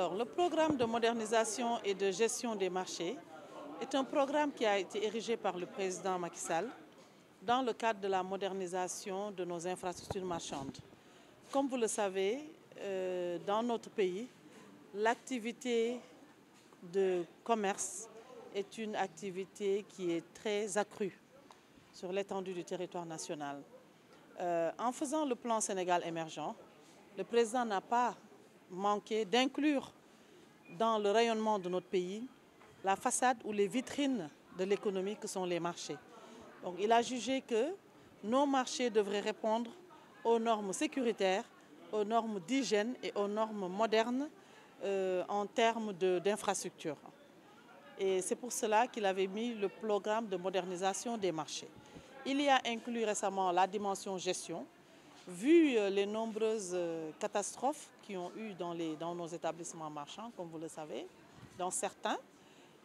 Alors, le programme de modernisation et de gestion des marchés est un programme qui a été érigé par le président Macky Sall dans le cadre de la modernisation de nos infrastructures marchandes. Comme vous le savez, dans notre pays, l'activité de commerce est une activité qui est très accrue sur l'étendue du territoire national. En faisant le plan Sénégal émergent, le président n'a pas manqué d'inclure dans le rayonnement de notre pays la façade ou les vitrines de l'économie que sont les marchés. Donc il a jugé que nos marchés devraient répondre aux normes sécuritaires, aux normes d'hygiène et aux normes modernes en termes d'infrastructures. Et c'est pour cela qu'il avait mis le programme de modernisation des marchés. Il y a inclus récemment la dimension gestion. Vu les nombreuses catastrophes qui ont eu dans nos établissements marchands, comme vous le savez, dans certains,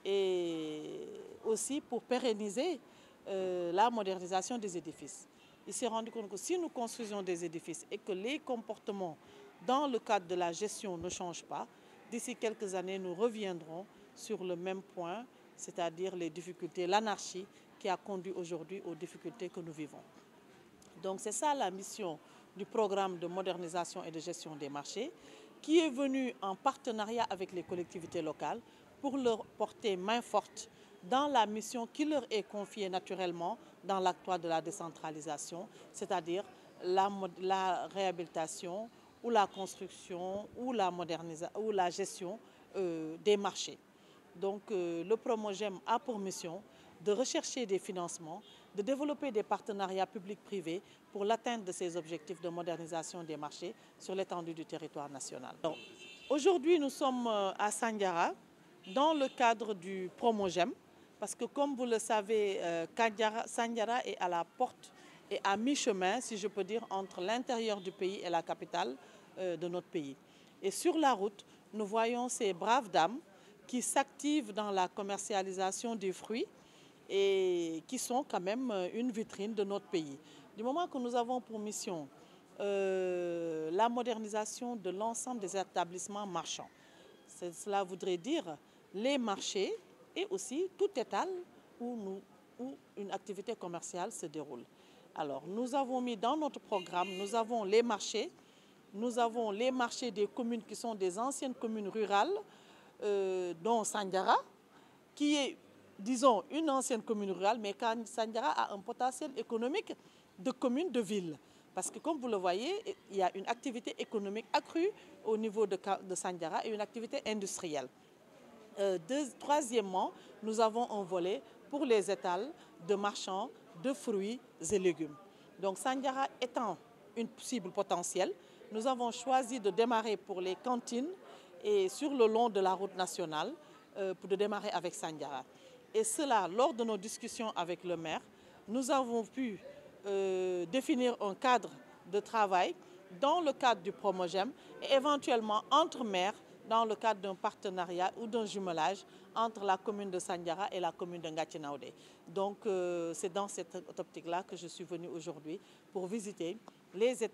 et aussi pour pérenniser la modernisation des édifices. Il s'est rendu compte que si nous construisons des édifices et que les comportements dans le cadre de la gestion ne changent pas, d'ici quelques années, nous reviendrons sur le même point, c'est-à-dire les difficultés, l'anarchie qui a conduit aujourd'hui aux difficultés que nous vivons. Donc c'est ça la mission du programme de modernisation et de gestion des marchés qui est venu en partenariat avec les collectivités locales pour leur porter main forte dans la mission qui leur est confiée naturellement dans l'acte 3 de la décentralisation, c'est-à-dire la réhabilitation ou la construction ou la gestion des marchés. Donc le Promogem a pour mission de rechercher des financements, de développer des partenariats publics-privés pour l'atteinte de ces objectifs de modernisation des marchés sur l'étendue du territoire national. Aujourd'hui, nous sommes à Sandiara dans le cadre du Promogem, parce que comme vous le savez, Sandiara est à la porte et à mi-chemin, si je peux dire, entre l'intérieur du pays et la capitale de notre pays. Et sur la route, nous voyons ces braves dames qui s'activent dans la commercialisation des fruits et qui sont quand même une vitrine de notre pays. Du moment que nous avons pour mission la modernisation de l'ensemble des établissements marchands, cela voudrait dire les marchés et aussi tout étal où une activité commerciale se déroule. Alors nous avons mis dans notre programme, nous avons les marchés des communes qui sont des anciennes communes rurales, dont Sandiara, qui est, disons, une ancienne commune rurale, mais Sandiara a un potentiel économique de commune de ville. Parce que comme vous le voyez, il y a une activité économique accrue au niveau de Sandiara et une activité industrielle. Troisièmement, nous avons un volet pour les étals de marchands de fruits et légumes. Donc Sandiara étant une cible potentielle, nous avons choisi de démarrer pour les cantines et sur le long de la route nationale pour démarrer avec Sandiara. Et cela, lors de nos discussions avec le maire, nous avons pu définir un cadre de travail dans le cadre du Promogem et éventuellement entre maires dans le cadre d'un partenariat ou d'un jumelage entre la commune de Sandiara et la commune de Ngatinaoudé. Donc c'est dans cette optique-là que je suis venue aujourd'hui pour visiter les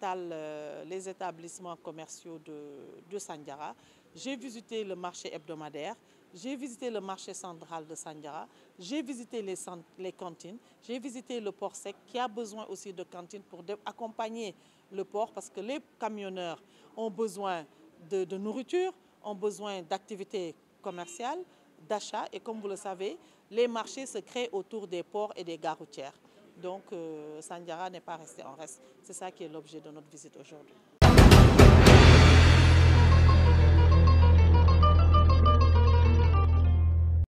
établissements commerciaux de Sandiara. J'ai visité le marché hebdomadaire, j'ai visité le marché central de Sandiara, j'ai visité les cantines, j'ai visité le port sec qui a besoin aussi de cantines pour accompagner le port parce que les camionneurs ont besoin de nourriture, ont besoin d'activités commerciales, d'achat et comme vous le savez, les marchés se créent autour des ports et des gares routières. Donc Sandiara n'est pas resté en reste. C'est ça qui est l'objet de notre visite aujourd'hui.